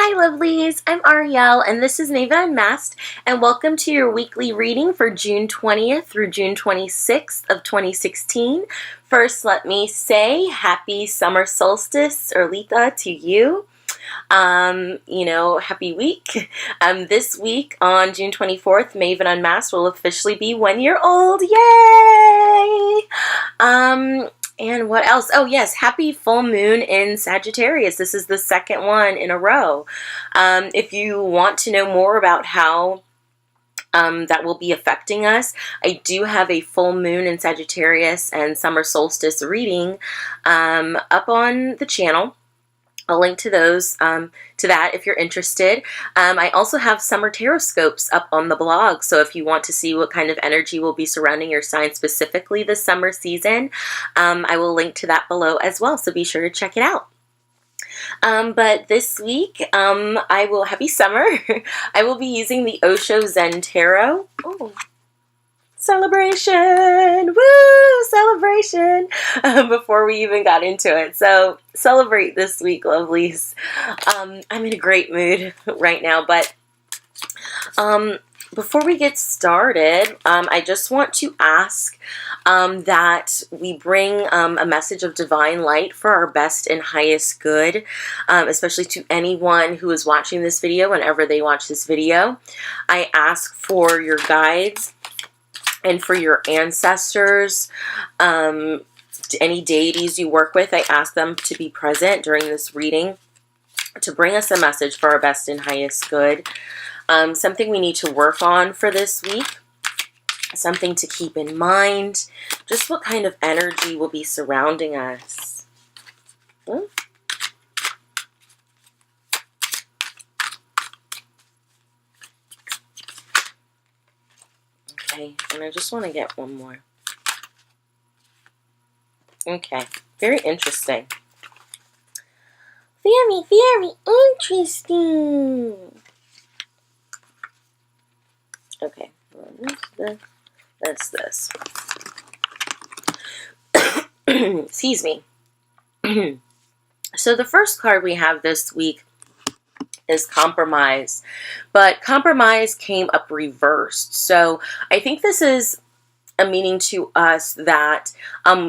Hi lovelies, I'm Ariel and this is Maven Unmasked and welcome to your weekly reading for June 20th through June 26th of 2016. First, let me say happy summer solstice or Litha to you. Happy week. This week on June 24th, Maven Unmasked will officially be 1 year old. Yay! And what else? Oh, yes. Happy full moon in Sagittarius. This is the second one in a row. If you want to know more about how that will be affecting us, I do have a full moon in Sagittarius and summer solstice reading up on the channel. I'll link to those, to that if you're interested. I also have summer taroscopes up on the blog, so if you want to see what kind of energy will be surrounding your sign specifically this summer season, I will link to that below as well, so be sure to check it out. But this week, happy summer, I will be using the Osho Zen Tarot. Oh. Celebration! Woo! Celebration! Before we even got into it. So, celebrate this week, lovelies. I'm in a great mood right now, but before we get started, I just want to ask that we bring a message of divine light for our best and highest good, especially to anyone who is watching this video whenever they watch this video. I ask for your guides and for your ancestors, any deities you work with, I ask them to be present during this reading to bring us a message for our best and highest good. Something we need to work on for this week, something to keep in mind, just what kind of energy will be surrounding us. Okay, and I just want to get one more. Okay, very interesting. Very, very interesting. Okay, that's this. Excuse me. So the first card we have this week is compromise, but compromise came up reversed. So I think this is a meaning to us that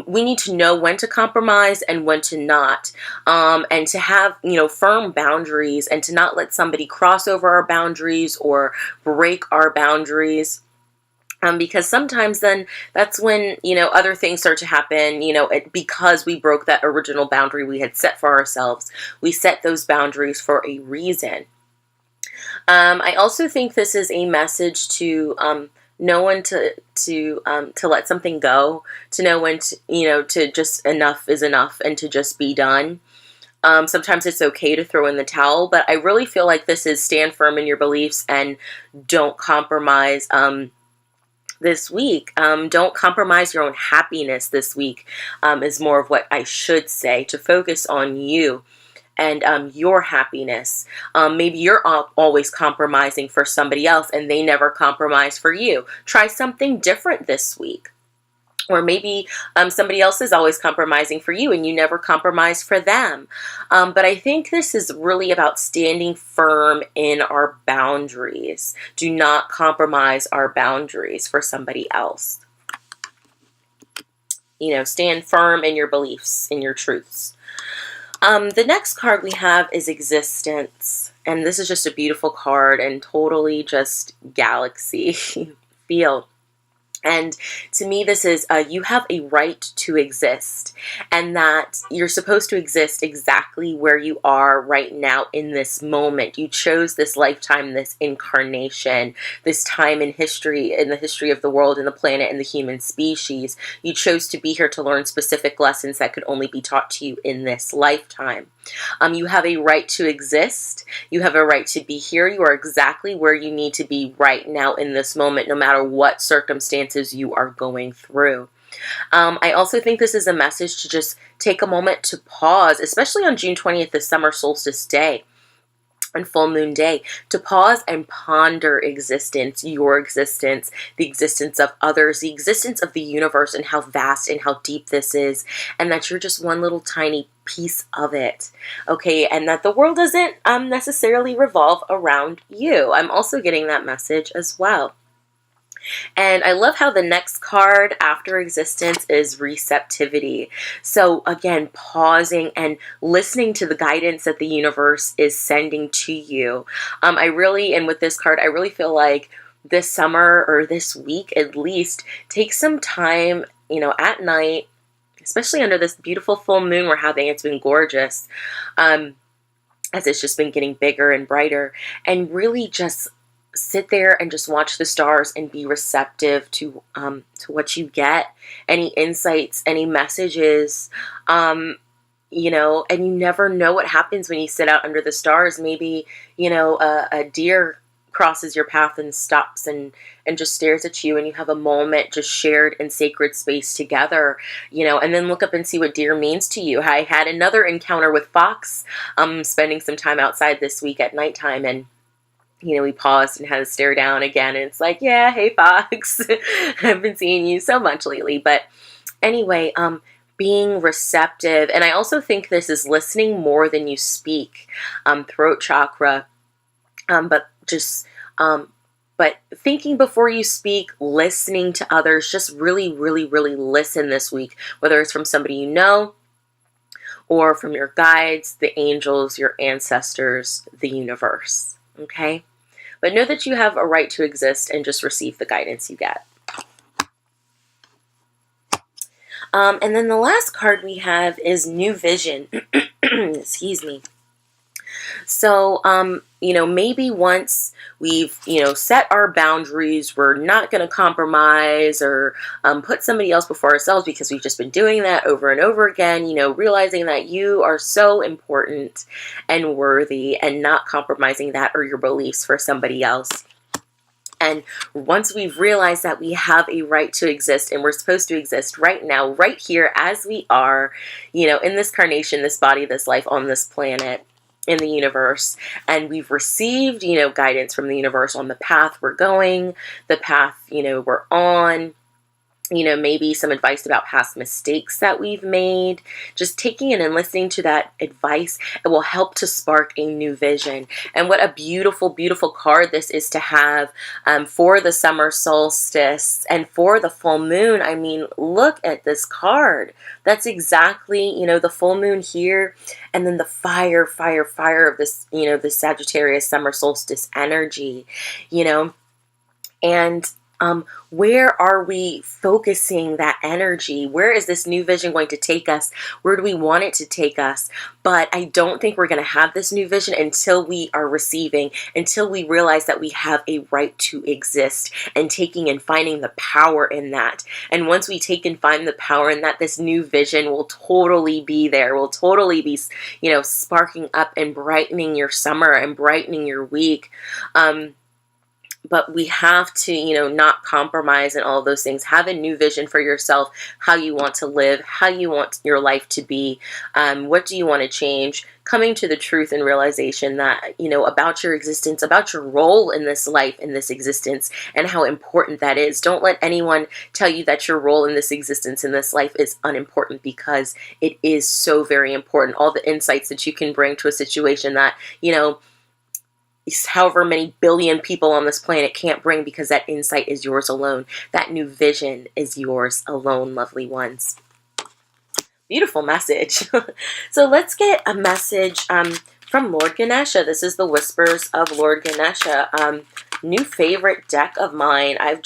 we need to know when to compromise and when to not, and to have, firm boundaries and to not let somebody cross over our boundaries or break our boundaries. Because sometimes then that's when, other things start to happen, because we broke that original boundary we had set for ourselves. We set those boundaries for a reason. I also think this is a message to know when to let something go, to know when to, to just enough is enough and to just be done. Sometimes it's okay to throw in the towel, but I really feel like this is stand firm in your beliefs and don't compromise. This week, don't compromise your own happiness this week, is more of what I should say, to focus on you and your happiness. Maybe you're always compromising for somebody else and they never compromise for you. Try something different this week. Or maybe somebody else is always compromising for you and you never compromise for them. But I think this is really about standing firm in our boundaries. Do not compromise our boundaries for somebody else. Stand firm in your beliefs, in your truths. The next card we have is Existence. And this is just a beautiful card and totally just galaxy feel. And to me, this is, you have a right to exist, and that you're supposed to exist exactly where you are right now in this moment. You chose this lifetime, this incarnation, this time in history, in the history of the world and the planet and the human species. You chose to be here to learn specific lessons that could only be taught to you in this lifetime. You have a right to exist. You have a right to be here. You are exactly where you need to be right now in this moment, no matter what circumstances you are going through. I also think this is a message to just take a moment to pause, especially on June 20th, the summer solstice day. on full moon day, to pause and ponder existence, your existence, the existence of others, the existence of the universe, and how vast and how deep this is, and that you're just one little tiny piece of it. Okay, and that the world doesn't necessarily revolve around you. I'm also getting that message as well. And I love how the next card after existence is receptivity. So again, pausing and listening to the guidance that the universe is sending to you. And with this card, I really feel like this summer, or this week at least, take some time, at night, especially under this beautiful full moon we're having. It's been gorgeous, as it's just been getting bigger and brighter, and really just sit there and just watch the stars and be receptive to what you get, any insights, any messages, and you never know what happens when you sit out under the stars. Maybe, a deer crosses your path and stops and just stares at you, and you have a moment just shared in sacred space together, and then look up and see what deer means to you. I had another encounter with fox, spending some time outside this week at nighttime, and we paused and had to stare down again. And it's like, yeah, hey, fox. I've been seeing you so much lately. But anyway, being receptive. And I also think this is listening more than you speak. Throat chakra. But thinking before you speak, listening to others, just really, really, really listen this week, whether it's from somebody you know, or from your guides, the angels, your ancestors, the universe. Okay? But know that you have a right to exist, and just receive the guidance you get. And then the last card we have is New Vision. Excuse me. So, maybe once we've, set our boundaries, we're not going to compromise or put somebody else before ourselves, because we've just been doing that over and over again, realizing that you are so important and worthy, and not compromising that or your beliefs for somebody else. And once we've realized that we have a right to exist, and we're supposed to exist right now, right here as we are, in this carnation, this body, this life on this planet, in the universe, and we've received, guidance from the universe on the path we're going, the path, we're on, maybe some advice about past mistakes that we've made. Just taking it and listening to that advice, it will help to spark a new vision. And what a beautiful, beautiful card this is to have for the summer solstice and for the full moon. I mean, look at this card. That's exactly, the full moon here, and then the fire of this, the Sagittarius summer solstice energy, and where are we focusing that energy? Where is this new vision going to take us? Where do we want it to take us? But I don't think we're going to have this new vision until we are receiving, until we realize that we have a right to exist, and taking and finding the power in that. And once we take and find the power in that, this new vision will totally be there, will totally be, sparking up and brightening your summer and brightening your week. But we have to, not compromise and all of those things. Have a new vision for yourself, how you want to live, how you want your life to be, what do you want to change, coming to the truth and realization that, about your existence, about your role in this life, in this existence, and how important that is. Don't let anyone tell you that your role in this existence, in this life, is unimportant, because it is so very important. All the insights that you can bring to a situation that, however many billion people on this planet can't bring, because that insight is yours alone. That new vision is yours alone, lovely ones. Beautiful message. So let's get a message from Lord Ganesha. This is the Whispers of Lord Ganesha. New favorite deck of mine. I've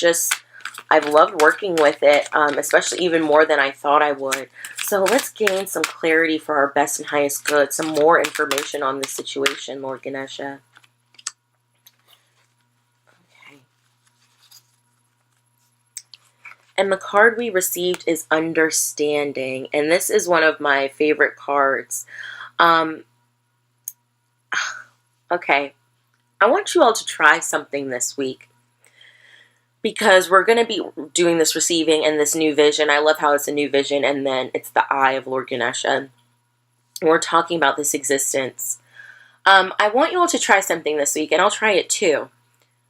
loved working with it, especially even more than I thought I would. So let's gain some clarity for our best and highest good, some more information on this situation, Lord Ganesha. And the card we received is Understanding. And this is one of my favorite cards. Okay. I want you all to try something this week, because we're going to be doing this receiving and this new vision. I love how it's a new vision, and then it's the eye of Lord Ganesha. And we're talking about this existence. I want you all to try something this week, and I'll try it too.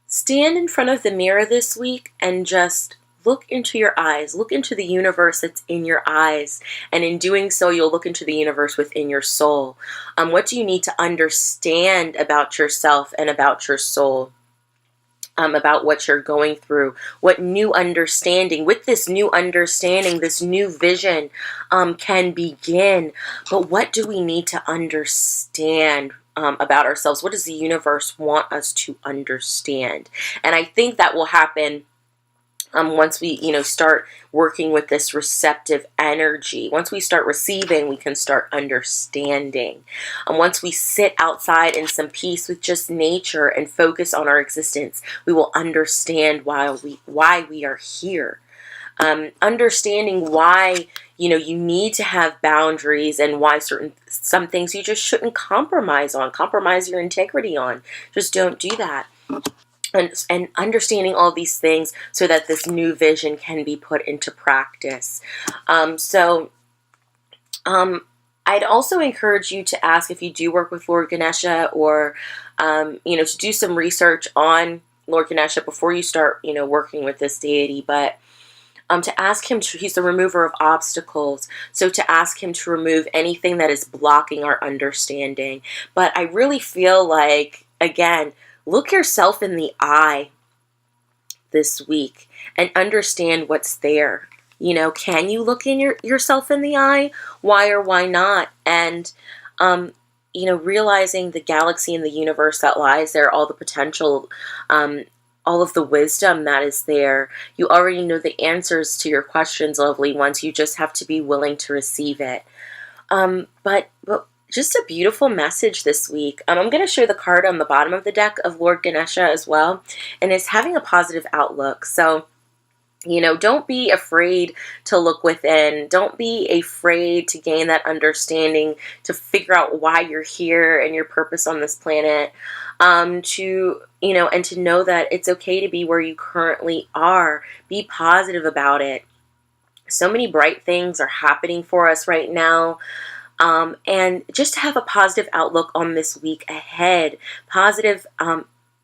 Stand in front of the mirror this week and just look into your eyes. Look into the universe that's in your eyes. And in doing so, you'll look into the universe within your soul. What do you need to understand about yourself and about your soul? About what you're going through, what new understanding, with this new understanding, this new vision can begin. But what do we need to understand about ourselves? What does the universe want us to understand? And I think that will happen once we, start working with this receptive energy. Once we start receiving, we can start understanding. And once we sit outside in some peace with just nature and focus on our existence, we will understand why we are here. Understanding why, you need to have boundaries, and why some things you just shouldn't compromise your integrity on. Just don't do that. And understanding all these things so that this new vision can be put into practice. I'd also encourage you to ask, if you do work with Lord Ganesha, or to do some research on Lord Ganesha before you start working with this deity. But to ask him he's the remover of obstacles. So to ask him to remove anything that is blocking our understanding. But I really feel like, again, look yourself in the eye this week and understand what's there. Can you look in yourself in the eye? Why or why not? And, realizing the galaxy and the universe that lies there, all the potential, all of the wisdom that is there. You already know the answers to your questions, lovely ones. You just have to be willing to receive it. But just a beautiful message this week. I'm going to show the card on the bottom of the deck of Lord Ganesha as well, and it's having a positive outlook. So, don't be afraid to look within. Don't be afraid to gain that understanding, to figure out why you're here and your purpose on this planet. And to know that it's okay to be where you currently are. Be positive about it. So many bright things are happening for us right now. And just to have a positive outlook on this week ahead.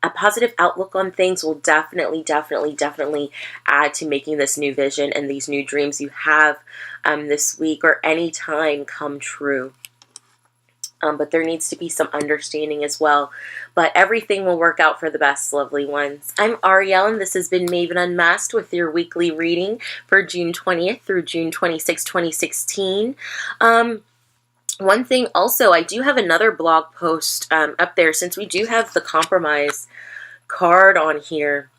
A positive outlook on things will definitely add to making this new vision and these new dreams you have this week or any time come true. But there needs to be some understanding as well. But everything will work out for the best, lovely ones. I'm Ariel, and this has been Maven Unmasked with your weekly reading for June 20th through June 26, 2016. One thing also, I do have another blog post up there, since we do have the compromise card on here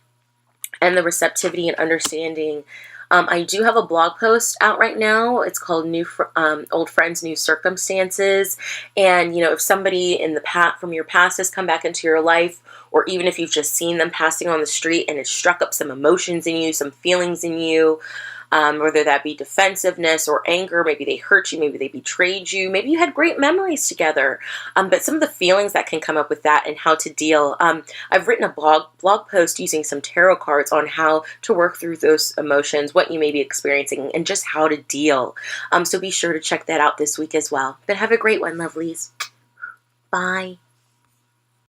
and the receptivity and understanding. I do have a blog post out right now. It's called Old Friends, New Circumstances. And, if somebody from your past has come back into your life, or even if you've just seen them passing on the street and it struck up some emotions in you, some feelings in you, whether that be defensiveness or anger, maybe they hurt you, maybe they betrayed you, maybe you had great memories together, but some of the feelings that can come up with that and how to deal. I've written a blog post using some tarot cards on how to work through those emotions, what you may be experiencing, and just how to deal. So be sure to check that out this week as well. But have a great one, lovelies. Bye.